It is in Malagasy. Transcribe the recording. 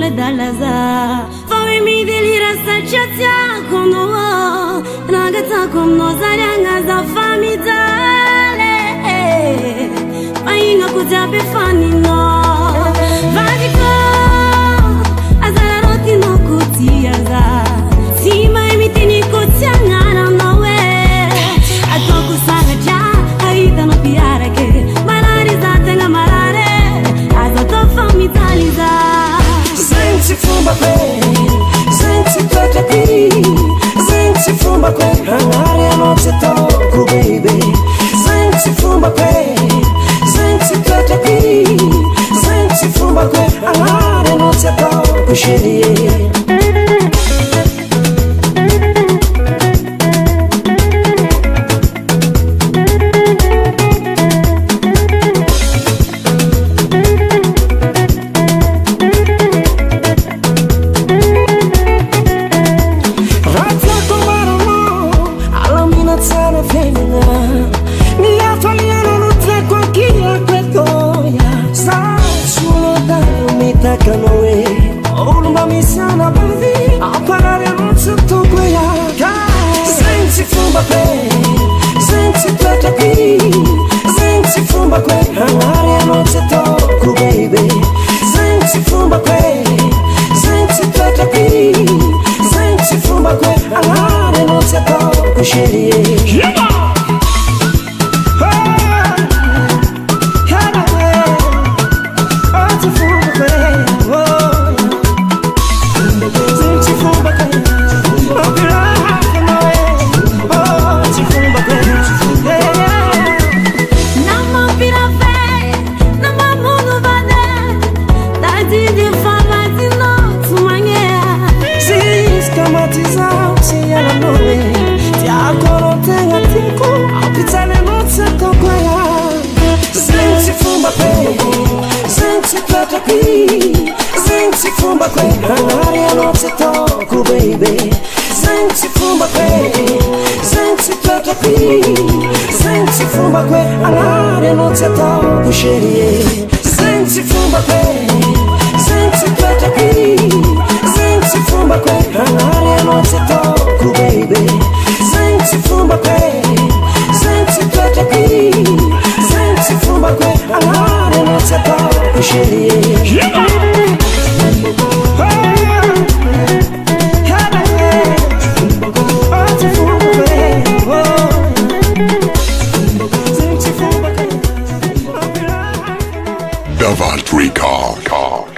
medalaza fammi delira saciatia kono ragazza kono zaranga za famidale ainga kuja befani no vadiko azara roti no kutiaza sima imitini kutiangana no we atoko sagaja aida no piara ke malariza tenga malare azato famidaliza Senti fumba kwe, senti tota pi, senti fumba kwe, hanare no te toku baby. Senti fumba kwe, senti tota pi, senti fumba kwe, hanare no te toku shiri. Senti fumba kwe, senti tota pi, senti fumba kwe, hanare no te toku baby. Senti fumba kwe, senti tota pi, senti fumba kwe, hanare no te toku shiri. Senti fumba kwe, hanare no te toku baby. Senti fumba kwe, senti tota pi, senti fumba kwe, hanare no te toku shiri. Senti fumba kwe, senti tota pi, senti fumba kwe, hanare no te toku baby. Senti fumba kwe, senti tota pi, senti fumba kwe, hanare no te toku shiri. Davalt Recall.